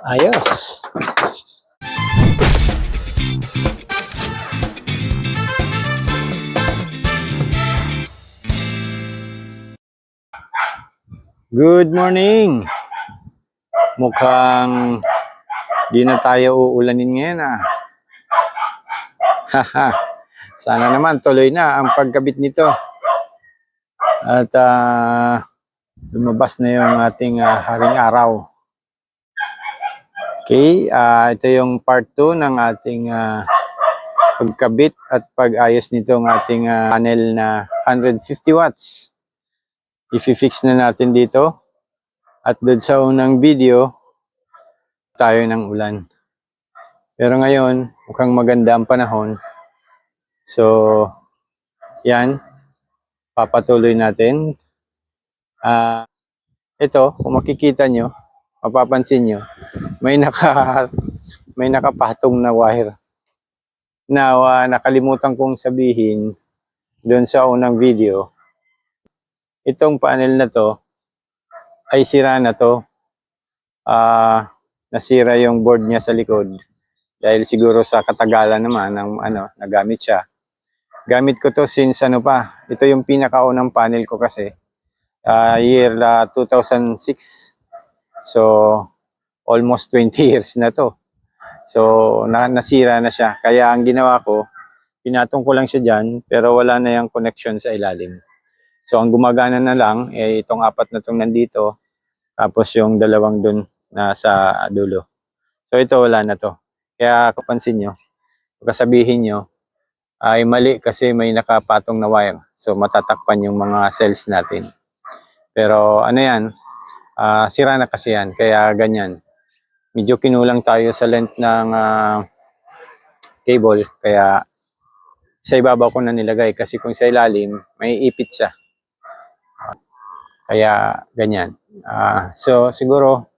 Ayos. Good morning. Mukhang di na tayo uulanin ngayon Haha. Sana naman tuloy na ang pagkabit nito. At lumabas na yung ating haring araw. Okay, ito yung part 2 ng ating pagkabit at pag-ayos nitong ating panel na 150 watts. I-fix na natin dito. At doon sa unang video, tayo ng ulan. Pero ngayon, mukhang maganda ang panahon. So, yan. Papatuloy natin. Ito, kung makikita nyo, mapapansin nyo, may nakapatong na wire. Now, nakalimutan kong sabihin doon sa unang video, itong panel na to, ay sira na to. Nasira yung board niya sa likod. Dahil siguro sa katagalan naman ng nagamit siya. Gamit ko to since ito yung pinakaunang panel ko kasi. Year 2006. So, almost 20 years na to. So, nasira na siya. Kaya ang ginawa ko, pinatong ko lang siya dyan, pero wala na yung connection sa ilalim. So, ang gumagana na lang, itong apat na itong nandito, tapos yung dalawang dun na sa dulo. So, ito wala na to. Kaya kapansin nyo, pagkasabihin nyo, ay mali kasi may nakapatong na wire. So, matatakpan yung mga cells natin. Pero ano yan, sira na kasi yan, kaya ganyan. Medyo kinulang tayo sa length ng cable, kaya sa ibabaw ko na nilagay kasi kung sa ilalim, may ipit siya. Kaya ganyan. So siguro,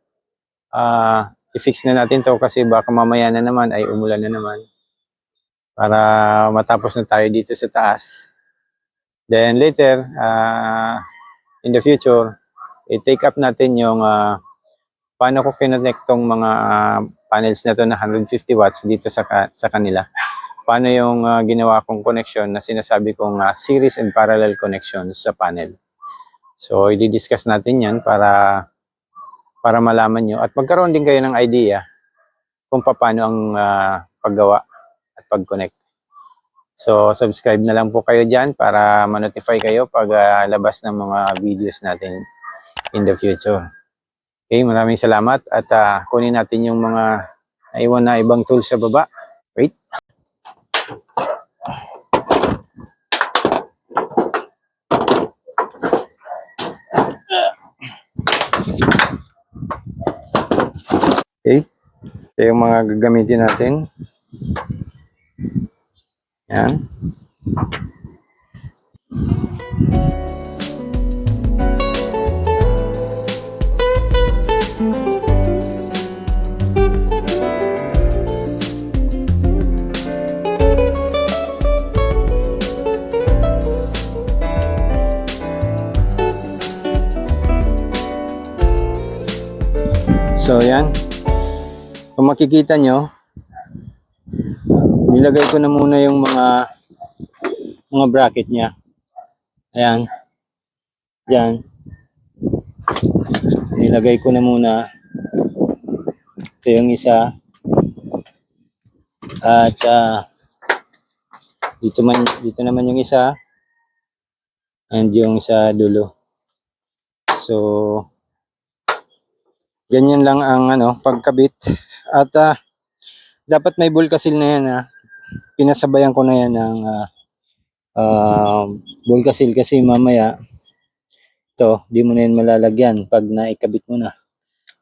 i-fix na natin to kasi baka mamaya na naman ay umulan na naman. Para matapos na tayo dito sa taas. Then later, in the future, i-take up natin yung paano ko kinonect tong mga panels na to na 150 watts dito sa kanila. Paano yung ginawa kong connection na sinasabi kong series and parallel connections sa panel. So, i-discuss natin yan para malaman nyo at magkaroon din kayo ng idea kung paano ang paggawa at pag-connect. So, subscribe na lang po kayo dyan para ma-notify kayo pag labas ng mga videos natin in the future. Okay, maraming salamat at kunin natin yung mga naiwan na ibang tools sa baba. Wait. Okay, ito yung mga gagamitin natin. Yan. So yan, kung makikita nyo, nilagay ko na muna yung mga bracket niya. Ayan, dyan. Nilagay ko na muna. Ito yung isa. At dito naman yung isa. And yung sa dulo. So, ganyan lang ang pagkabit. At dapat may bulkasil na yan pinasabayan ko na yan ng bulkasil kasi mamaya ito, di mo na yan malalagyan pag naikabit mo na.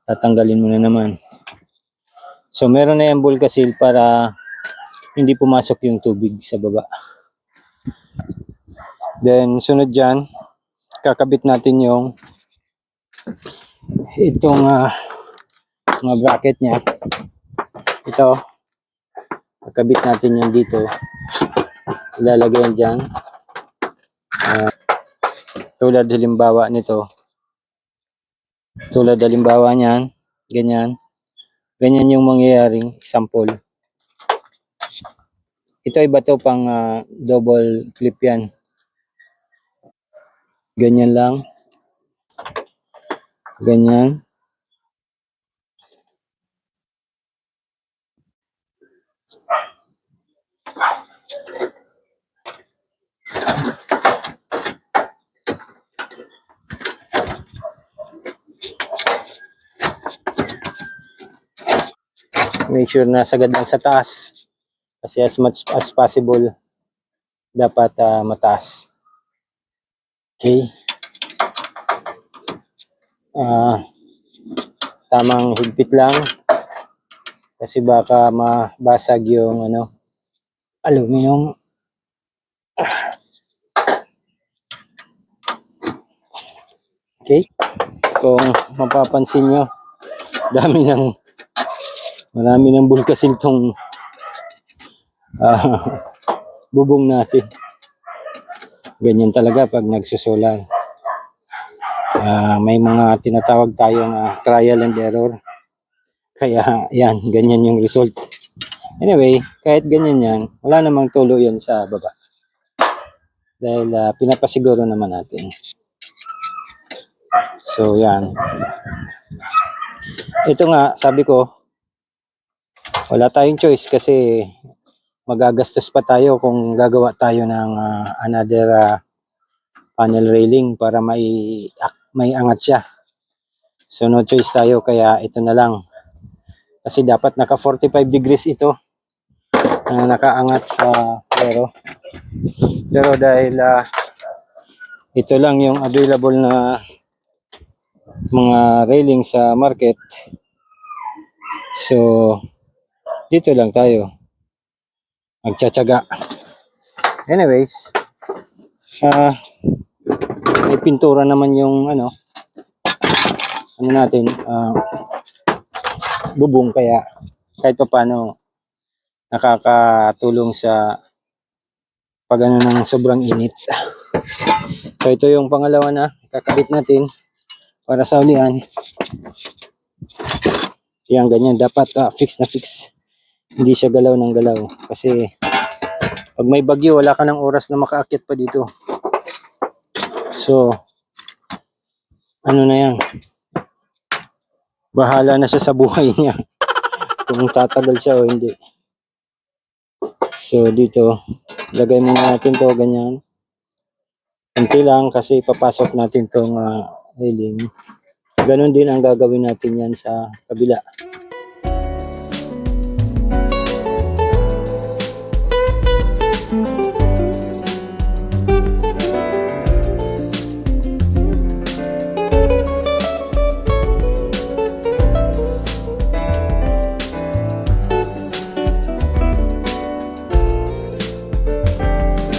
Tatanggalin mo na naman. So meron na yan bulkasil para hindi pumasok yung tubig sa baba. Then sunod dyan, kakabit natin yung itong mga bracket niya. Ito, kakabit natin yan dito. Ilalagay yan dyan. Tulad halimbawa nito. Tulad halimbawa niyan, ganyan. Ganyan yung mangyayaring example. Ito ay bato pang double clip yan. Ganyan lang. Ganyan. Make sure na sagad lang sa taas. Kasi as much as possible, dapat mataas. Okay. Tamang higpit lang. Kasi baka mabasag yung aluminum. Okay. Kung mapapansin nyo, marami ng bulkasil tong bubong natin. Ganyan talaga pag nagsusolar. May mga tinatawag tayong trial and error. Kaya yan, ganyan yung result. Anyway, kahit ganyan yan, wala namang tulo yan sa baba. Dahil pinapasiguro naman natin. So yan. Ito nga, sabi ko, wala tayong choice kasi magagastos pa tayo kung gagawa tayo ng another panel railing para may angat siya. So no choice tayo, kaya ito na lang. Kasi dapat naka 45 degrees ito na nakaangat sa pero dahil ito lang yung available na mga railing sa market, so dito lang tayo magtsatsaga. Anyways, may pintura naman yung natin, bubong, kaya kahit pa paano nakakatulong sa pag ng sobrang init. So ito yung pangalawa na kakabit natin para sa ulian. Yan, ganyan dapat fix na fix, hindi siya galaw ng galaw, kasi pag may bagyo wala ka ng oras na makaakyat pa dito. So na yan, bahala na siya sa buhay niya kung tatagal siya o hindi. So dito lagay muna natin to ganyan, konti lang kasi papasok natin tong railing. Ganon din ang gagawin natin yan sa kabila.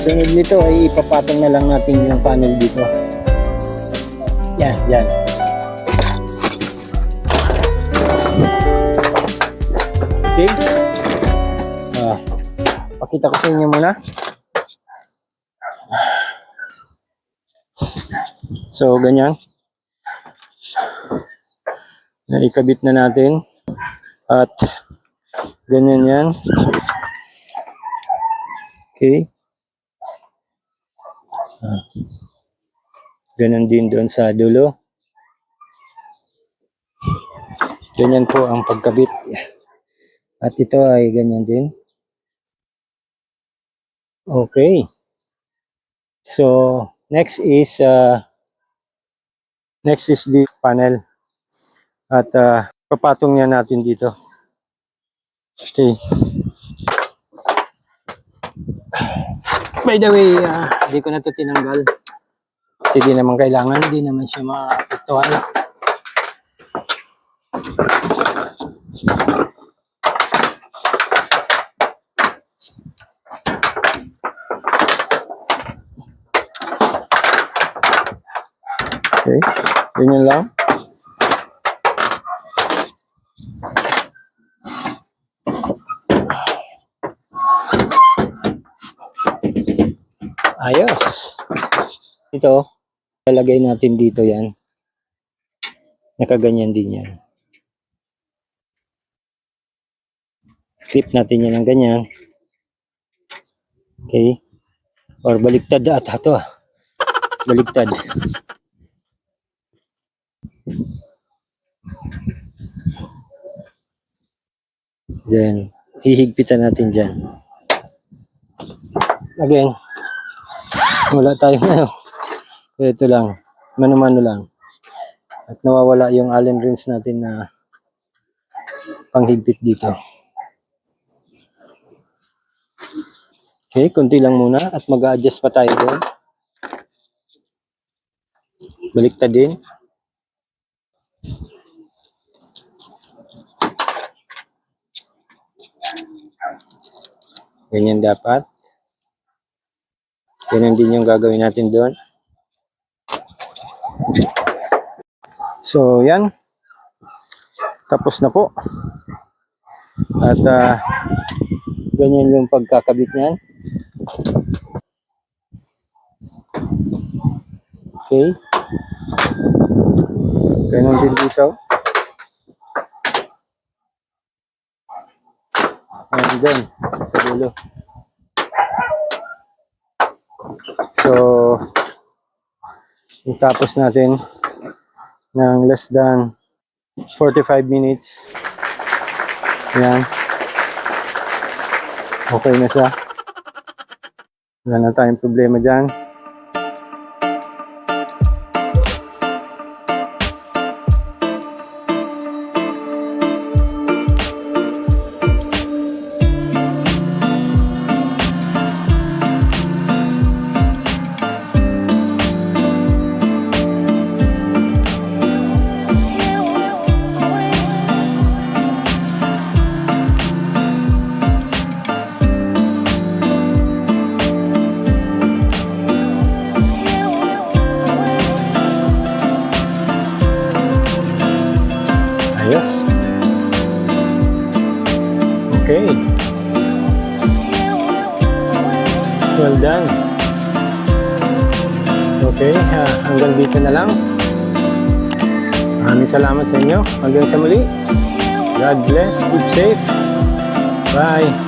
Sunod nito ay ipapatong na lang natin yung panel dito. Yan, yan. Okay. Pakita ko sa inyo muna. So, ganyan. Naikabit na natin. At ganyan yan. Okay. Ganon din doon sa dulo. Ganyan po ang pagkabit. At ito ay ganyan din. Okay. So, next is the panel. At papatong niya natin dito. Okay. By the way, hindi ko na ito tinanggal. Kasi di naman kailangan, hindi naman siya maapektuhan. Okay, ganyan lang. Ayos. Ito, lalagay natin dito yan. Nakaganyan din yan. Clip natin yan ng ganyan. Okay. Or baliktad ata ito ah. Baliktad. Then, hihigpitan natin dyan. Again, wala tayong ano. Ito lang. Mano-mano lang. At nawawala yung Allen wrench natin na panghigpit dito. Okay, konti lang muna at mag-a-adjust pa tayo doon. Baliktad din. Ganyan dapat. Ganyan din yung gagawin natin doon. So, yan. Tapos na po. At ganyan yung pagkakabit niyan. Okay. Ganyan din dito. And then, sa dulo. So, itapos natin ng less than 45 minutes. Yan. Okay na siya. Wala na tayong problema dyan. Ayos. Okay. Well done. Okay, hanggang dito na lang. Maraming salamat sa inyo. Hanggang sa muli. God bless. Keep safe. Bye.